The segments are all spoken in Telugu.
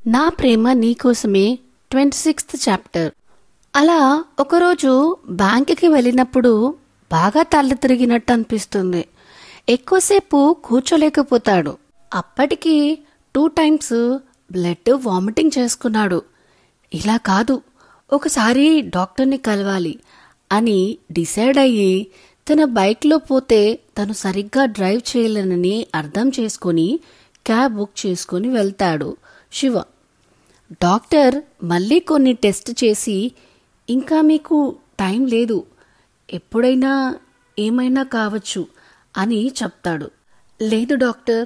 నా ప్రేమ నీకోసమే 26th చాప్టర్. అలా ఒకరోజు బ్యాంకుకి వెళ్ళినప్పుడు బాగా తల తిరిగినట్టు అనిపిస్తుంది. ఎక్కువసేపు కూర్చోలేకపోతాడు. అప్పటికి 2 times బ్లడ్ వామిటింగ్ చేసుకున్నాడు. ఇలా కాదు, ఒకసారి డాక్టర్ని కలవాలి అని డిసైడ్ అయ్యి తన బైక్లో పోతే తను సరిగ్గా డ్రైవ్ చేయలేనని అర్థం చేసుకుని క్యాబ్ బుక్ చేసుకుని వెళ్తాడు శివ. డాక్టర్ మళ్ళీ కొన్ని టెస్ట్ చేసి ఇంకా మీకు టైం లేదు, ఎప్పుడైనా ఏమైనా కావచ్చు అని చెప్తాడు. లేదు డాక్టర్,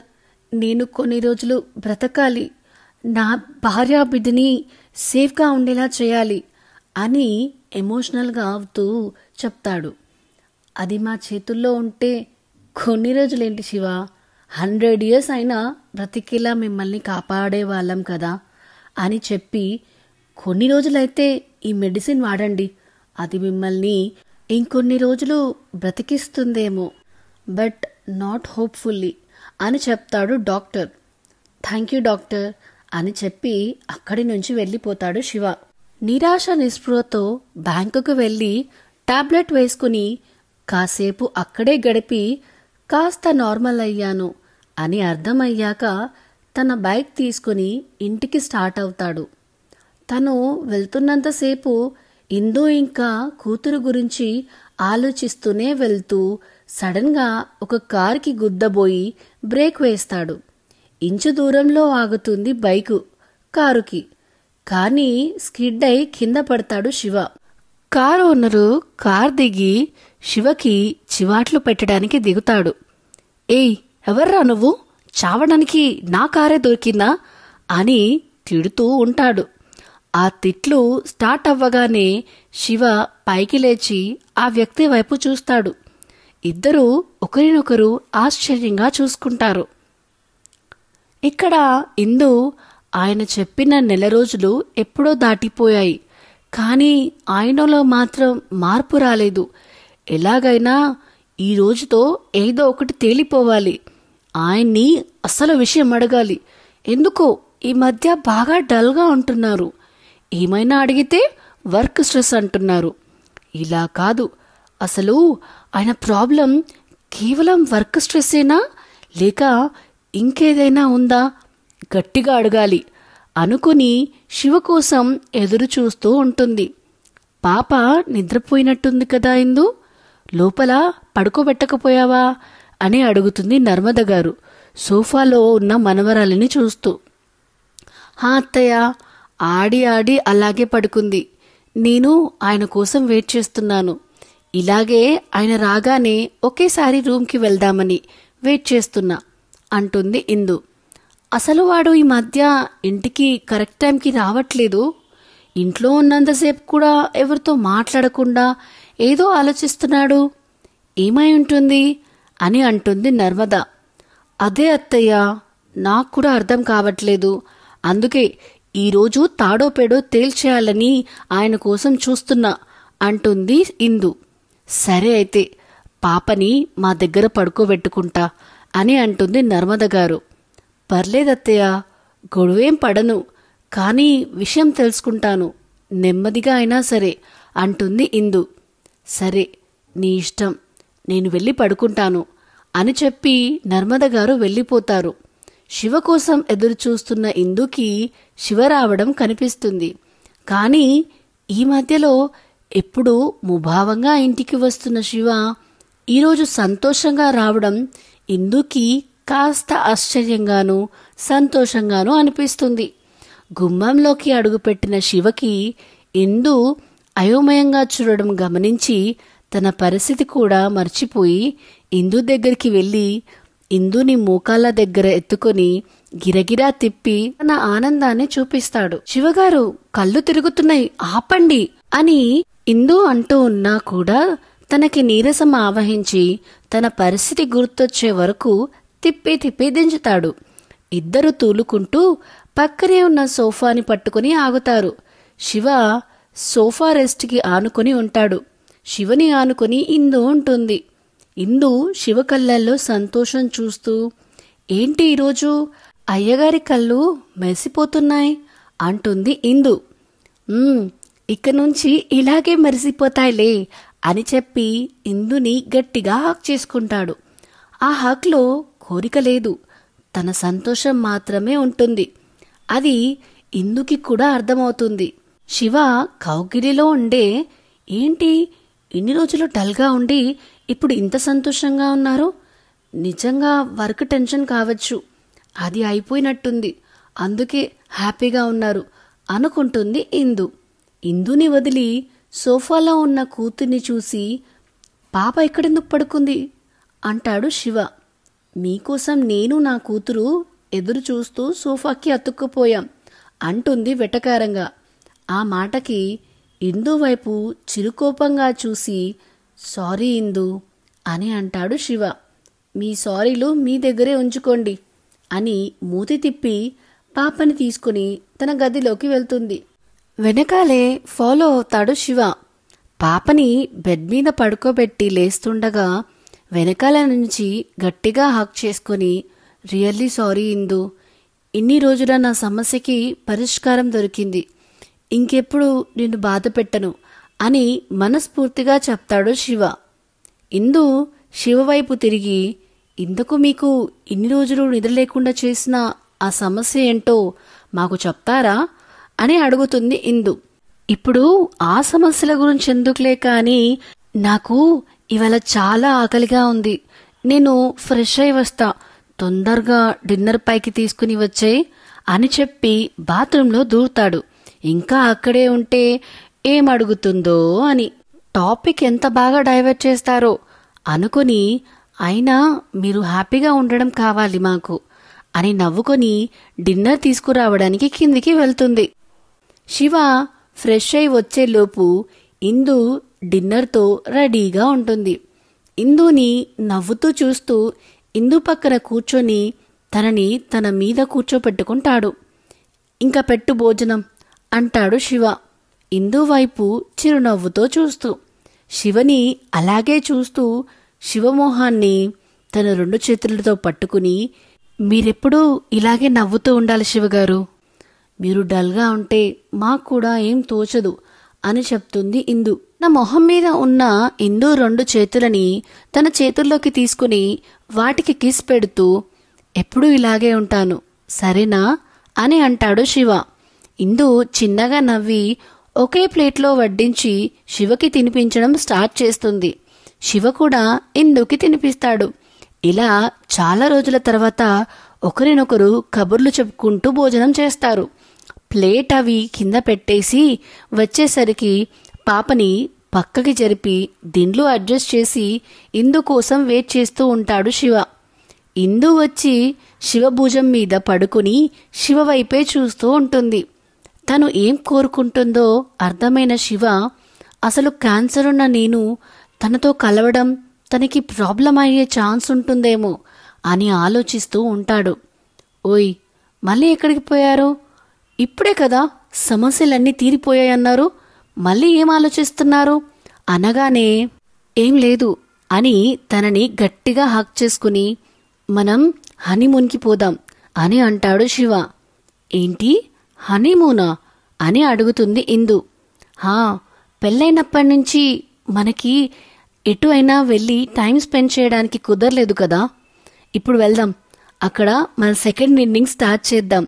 నేను కొన్ని రోజులు బ్రతకాలి, నా భార్య బిడ్డని సేఫ్గా ఉండేలా చేయాలి అని ఎమోషనల్గా అవుతూ చెప్తాడు. అది మా చేతుల్లో ఉంటే కొన్ని రోజులేంటి శివ, 100 years అయినా బ్రతికేలా మిమ్మల్ని కాపాడే వాళ్ళం కదా అని చెప్పి, కొన్ని రోజులైతే ఈ మెడిసిన్ వాడండి, అది మిమ్మల్ని ఇంకొన్ని రోజులు బ్రతికిస్తుందేమో, బట్ నాట్ హోప్ఫుల్లీ అని చెప్తాడు డాక్టర్. థ్యాంక్ యూ డాక్టర్ అని చెప్పి అక్కడి నుంచి వెళ్ళిపోతాడు శివ. నిరాశ నిస్పృహతో బ్యాంకుకు వెళ్ళి టాబ్లెట్ వేసుకుని కాసేపు అక్కడే గడిపి కాస్త నార్మల్ అయ్యాను అని అర్థమయ్యాక తన బైక్ తీసుకుని ఇంటికి స్టార్ట్ అవుతాడు. తను వెళ్తున్నంతసేపు ఇందు ఇంకా కూతురు గురించి ఆలోచిస్తూనే వెళ్తూ సడన్గా ఒక కార్కి గుద్దబోయి బ్రేక్ వేస్తాడు. ఇంచు దూరంలో ఆగుతుంది బైకు కారుకి. కానీ స్కిడ్ అయి కింద పడతాడు శివ. కారు ఓనరు కార్ దిగి శివకి చివాట్లు పెట్టడానికి దిగుతాడు. ఏయ్, ఎవర్రా నువ్వు, చావడానికి నా కారే దొరికిందా అని తిడుతూ ఉంటాడు. ఆ తిట్లు స్టార్ట్ అవ్వగానే శివ పైకి లేచి ఆ వ్యక్తి వైపు చూస్తాడు. ఇద్దరూ ఒకరినొకరు ఆశ్చర్యంగా చూసుకుంటారు. ఇక్కడ ఇందు ఆయన చెప్పిన 1 రోజులు ఎప్పుడో దాటిపోయాయి, కానీ ఆయనలో మాత్రం మార్పు రాలేదు. ఎలాగైనా ఈ రోజుతో ఏదో ఒకటి తేలిపోవాలి, ఆయన్ని అసలు విషయం అడగాలి. ఎందుకో ఈ మధ్య బాగా డల్గా ఉంటున్నారు, ఏమైనా అడిగితే వర్క్ స్ట్రెస్ అంటున్నారు. ఇలా కాదు, అసలు ఆయన ప్రాబ్లం కేవలం వర్క్ స్ట్రెస్సేనా లేక ఇంకేదైనా ఉందా, గట్టిగా అడగాలి అనుకుని శివ కోసం ఎదురు చూస్తూ ఉంటుంది. పాప నిద్రపోయినట్టుంది కదా ఇందు, లోపల పడుకోబెట్టకపోయావా అని అడుగుతుంది నర్మద గారు సోఫాలో ఉన్న మనవరాలిని చూస్తూ. హా అత్తయ్య, ఆడి ఆడి అలాగే పడుకుంది, నేను ఆయన కోసం వెయిట్ చేస్తున్నాను, ఇలాగే ఆయన రాగానే ఒకేసారి రూమ్కి వెళ్దామని వెయిట్ చేస్తున్నా అంటుంది ఇందు. అసలు వాడు ఈ మధ్య ఇంటికి కరెక్ట్ టైంకి రావట్లేదు, ఇంట్లో ఉన్నంతసేపు కూడా ఎవరితో మాట్లాడకుండా ఏదో ఆలోచిస్తున్నాడు, ఏమై ఉంటుంది అని అంటుంది నర్మద. అదే అత్తయ్య, నాకు కూడా అర్థం కావట్లేదు, అందుకే ఈరోజు తాడో పేడో తేల్చేయాలని ఆయన కోసం చూస్తున్నా అంటుంది ఇందు. సరే అయితే పాపని మా దగ్గర పడుకోబెట్టుకుంటా అని అంటుంది నర్మద గారు. పర్లేదత్తయ్య, గొడవేం పడను, కానీ విషయం తెలుసుకుంటాను, నెమ్మదిగా అయినా సరే అంటుంది ఇందు. సరే నీ ఇష్టం, నేను వెళ్ళి పడుకుంటాను అని చెప్పి నర్మద గారు వెళ్ళిపోతారు. శివ కోసం ఎదురు చూస్తున్న ఇందుకి శివ రావడం కనిపిస్తుంది. కానీ ఈ మధ్యలో ఎప్పుడు ముభావంగా ఇంటికి వస్తున్న శివ ఈరోజు సంతోషంగా రావడం ఇందుకి కాస్త ఆశ్చర్యంగానూ సంతోషంగానూ అనిపిస్తుంది. గుమ్మంలోకి అడుగుపెట్టిన శివకి ఇందు అయోమయంగా చూడడం గమనించి తన పరిస్థితి కూడా మర్చిపోయి ఇందు దగ్గరికి వెళ్ళి ఇందుని మోకాళ్ళ దగ్గర ఎత్తుకొని గిరగిరా తిప్పి తన ఆనందాన్ని చూపిస్తాడు. శివగారు, కళ్ళు తిరుగుతున్నాయి, ఆపండి అని ఇందు అంటూ ఉన్నా కూడా తనకి నీరసం ఆవహించి తన పరిస్థితి గుర్తొచ్చే వరకు తిప్పి తిప్పి దించుతాడు. ఇద్దరు తూలుకుంటూ పక్కనే ఉన్న సోఫాని పట్టుకుని ఆగుతారు. శివ సోఫా రెస్ట్కి ఆనుకొని ఉంటాడు. శివని ఆనుకొని ఇందు ఉంటుంది. ఇందు శివ కళ్ళల్లో సంతోషం చూస్తూ, ఏంటి ఈరోజు అయ్యగారి కళ్ళు మెరిసిపోతున్నాయి అంటుంది ఇందు. ఇక నుంచి ఇలాగే మరిసిపోతాయిలే అని చెప్పి ఇందుని గట్టిగా హక్ చేసుకుంటాడు. ఆ హక్లో కోరిక లేదు, తన సంతోషం మాత్రమే ఉంటుంది. అది ఇందుకి కూడా అర్థమవుతుంది. శివ కౌగిలిలో ఉండే, ఏంటి ఇన్ని రోజులు డల్గా ఉండి ఇప్పుడు ఇంత సంతోషంగా ఉన్నారు? నిజంగా వర్క్ టెన్షన్ కావచ్చు, అది అయిపోయినట్టుంది, అందుకే హ్యాపీగా ఉన్నారు అనుకుంటుంది ఇందు. ఇందుని వదిలి సోఫాలో ఉన్న కూతుర్ని చూసి, పాప ఇక్కడెందుకు పడుకుంది అంటాడు శివ. మీకోసం నేను నా కూతురు ఎదురు చూస్తూ సోఫాకి అతుక్కుపోయాం అంటుంది వెటకారంగా. ఆ మాటకి ఇందు వైపు చిరుకోపంగా చూసి, సారీ ఇందు అని అంటాడు శివ. మీ సారీలు మీ దగ్గరే ఉంచుకోండి అని మూతి తిప్పి పాపని తీసుకుని తన గదిలోకి వెళ్తుంది. వెనకాలే ఫాలో అవుతాడు శివ. పాపని బెడ్ మీద పడుకోబెట్టి లేస్తుండగా వెనకాల నుంచి గట్టిగా హక్ చేసుకుని, రియల్లీ సారీ ఇందు, ఇన్ని రోజుల నా సమస్యకి పరిష్కారం దొరికింది, ఇంకెప్పుడు నిన్ను బాధ పెట్టను అని మనస్ఫూర్తిగా చెప్తాడు శివ. ఇందు శివ వైపు తిరిగి, ఇందుకు మీకు ఇన్ని రోజులు నిద్ర లేకుండా చేసిన ఆ సమస్య ఏంటో మాకు చెప్తారా అని అడుగుతుంది ఇందు. ఇప్పుడు ఆ సమస్యల గురించి ఎందుకులే కానీ, నాకు ఇవాళ చాలా ఆకలిగా ఉంది, నేను ఫ్రెష్ అయి వస్తా, తొందరగా డిన్నర్ పైకి తీసుకుని వచ్చేయ్ అని చెప్పి బాత్రూంలో దూరుతాడు. ఇంకా అక్కడే ఉంటే ఏం అడుగుతుందో అని. టాపిక్ ఎంత బాగా డైవర్ట్ చేస్తారో అనుకుని, అయినా మీరు హ్యాపీగా ఉండడం కావాలి మాకు అని నవ్వుకొని డిన్నర్ తీసుకురావడానికి కిందికి వెళ్తుంది. శివ ఫ్రెష్ అయి వచ్చేలోపు ఇందు డిన్నర్తో రెడీగా ఉంటుంది. ఇందుని నవ్వుతూ చూస్తూ ఇందు పక్కన కూర్చొని తనని తన మీద కూర్చోపెట్టుకుంటాడు. ఇంకా పెట్టు భోజనం అంటాడు శివ, ఇందు వైపు చిరునవ్వుతో చూస్తూ. శివని అలాగే చూస్తూ శివమోహాన్ని తన 2 చేతులతో పట్టుకుని, మీరెప్పుడూ ఇలాగే నవ్వుతూ ఉండాలి శివగారు, మీరు డల్గా ఉంటే మాకు కూడా ఏం తోచదు అని చెప్తుంది ఇందు. నా మొహం మీద ఉన్న ఇందు 2 చేతులని తన చేతుల్లోకి తీసుకుని వాటికి కిస్ పెడుతూ, ఎప్పుడూ ఇలాగే ఉంటాను సరేనా అని అంటాడు శివ. ఇందు చిన్నగా నవ్వి ఒకే ప్లేట్లో వడ్డించి శివకి తినిపించడం స్టార్ట్ చేస్తుంది. శివ కూడా ఇందుకి తినిపిస్తాడు. ఇలా చాలా రోజుల తర్వాత ఒకరినొకరు కబుర్లు చెప్పుకుంటూ భోజనం చేస్తారు. ప్లేట్ అవి కింద పెట్టేసి వచ్చేసరికి పాపని పక్కకి జరిపి దిండ్లు అడ్జస్ట్ చేసి ఇందు కోసం వెయిట్ చేస్తూ ఉంటాడు శివ. ఇందు వచ్చి శివ భుజం మీద పడుకుని శివ వైపే చూస్తూ ఉంటుంది. తను ఏం కోరుకుంటుందో అర్థమైన శివ, అసలు క్యాన్సర్ ఉన్న నేను తనతో కలవడం తనకి ప్రాబ్లం అయ్యే ఛాన్స్ ఉంటుందేమో అని ఆలోచిస్తూ ఉంటాడు. ఓయ్, మళ్ళీ ఎక్కడికి పోయారు? ఇప్పుడే కదా సమస్యలన్నీ తీరిపోయాయన్నారు, మళ్ళీ ఏం ఆలోచిస్తున్నారు అనగానే, ఏం లేదు అని తనని గట్టిగా హక్ చేసుకుని, మనం హనీమూన్కి పోదాం అని అంటాడు శివ. ఏంటి హనీమూనా అని అడుగుతుంది ఇందు. పెళ్ళైనప్పటి నుంచి మనకి ఎటు అయినా వెళ్ళి టైం స్పెండ్ చేయడానికి కుదరలేదు కదా, ఇప్పుడు వెళ్దాం, అక్కడ మన సెకండ్ ఇన్నింగ్ స్టార్ట్ చేద్దాం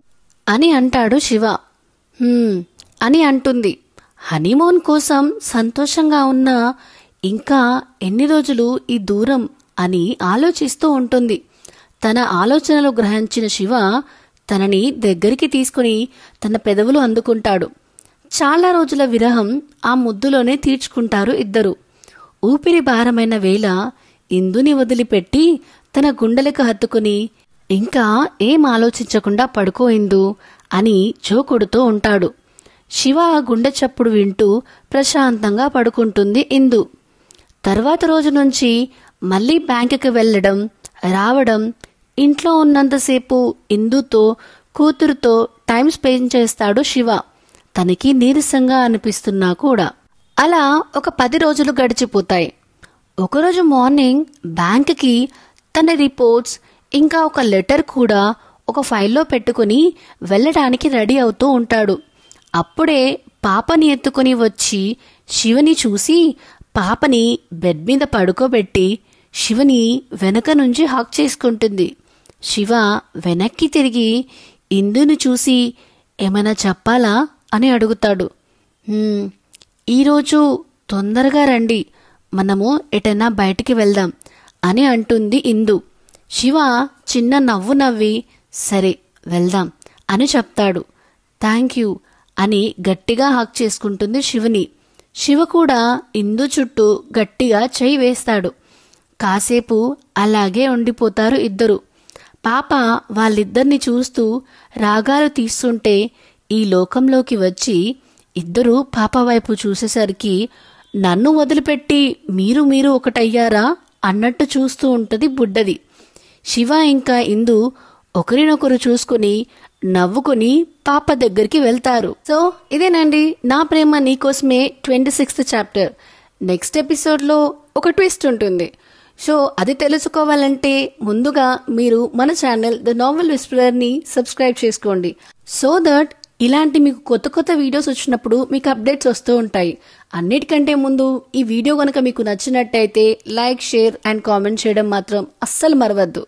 అని అంటాడు శివ. అని అంటుంది. హనీమూన్ కోసం సంతోషంగా ఉన్నా ఇంకా ఎన్ని రోజులు ఈ దూరం అని ఆలోచిస్తూ ఉంటుంది. తన ఆలోచనలు గ్రహించిన శివ తనని దగ్గరికి తీసుకుని తన పెదవులు అందుకుంటాడు. చాలా రోజుల విరహం ఆ ముద్దులోనే తీర్చుకుంటారు ఇద్దరు. ఊపిరి భారమైన వేళ ఇందుని వదిలిపెట్టి తన గుండెలకు హత్తుకుని, ఇంకా ఏం ఆలోచించకుండా పడుకో ఇందు అని చోకొడుతూ ఉంటాడు. శివ గుండె చప్పుడు వింటూ ప్రశాంతంగా పడుకుంటుంది ఇందు. తర్వాత రోజు నుంచి మళ్ళీ బ్యాంకుకి వెళ్ళడం రావడం, ఇంట్లో ఉన్నంతసేపు ఇందుతో కూతురుతో టైం స్పెండ్ చేస్తాడు శివ, తనకి నీరసంగా అనిపిస్తున్నా కూడా. అలా ఒక 10 రోజులు గడిచిపోతాయి. ఒకరోజు మార్నింగ్ బ్యాంకుకి తన రిపోర్ట్స్ ఇంకా ఒక లెటర్ కూడా ఒక ఫైల్లో పెట్టుకుని వెళ్ళడానికి రెడీ అవుతూ ఉంటాడు. అప్పుడే పాపని ఎత్తుకుని వచ్చి శివని చూసి పాపని బెడ్ మీద పడుకోబెట్టి శివని వెనక నుంచి హక్ చేసుకుంటుంది. శివ వెనక్కి తిరిగి ఇందుని చూసి ఏమైనా చెప్పాలా అని అడుగుతాడు. ఈరోజు తొందరగా రండి, మనము ఎటైనా బయటికి వెళ్దాం అని అంటుంది ఇందు. శివ చిన్న నవ్వు నవ్వి సరే వెళ్దాం అని చెప్తాడు. థ్యాంక్ యూ అని గట్టిగా హక్ చేసుకుంటుంది శివని. శివ కూడా ఇందు చుట్టూ గట్టిగా చెయ్యి వేస్తాడు. కాసేపు అలాగే ఉండిపోతారు ఇద్దరు. పాప వాళ్ళిద్దరిని చూస్తూ రాగాలు తీస్తుంటే ఈ లోకంలోకి వచ్చి ఇద్దరు పాప వైపు చూసేసరికి నన్ను వదిలిపెట్టి మీరు ఒకటయ్యారా అన్నట్టు చూస్తూ ఉంటుంది బుడ్డది. శివ ఇంకా ఇందు ఒకరినొకరు చూసుకుని నవ్వుకుని పాప దగ్గరికి వెళ్తారు. సో ఇదేనండి నా ప్రేమ నీకోసమే 26th చాప్టర్. నెక్స్ట్ ఎపిసోడ్లో ఒక ట్విస్ట్ ఉంటుంది. సో అది తెలుసుకోవాలంటే ముందుగా మీరు మన ఛానల్ ద నావెల్ విస్పరర్ని సబ్స్క్రైబ్ చేసుకోండి. సో దట్ ఇలాంటి మీకు కొత్త కొత్త వీడియోస్ వచ్చినప్పుడు మీకు అప్డేట్స్ వస్తూ ఉంటాయి. అన్నిటికంటే ముందు ఈ వీడియో కనుక మీకు నచ్చినట్టయితే లైక్, షేర్ అండ్ కామెంట్ చేయడం మాత్రం అస్సలు మరవద్దు.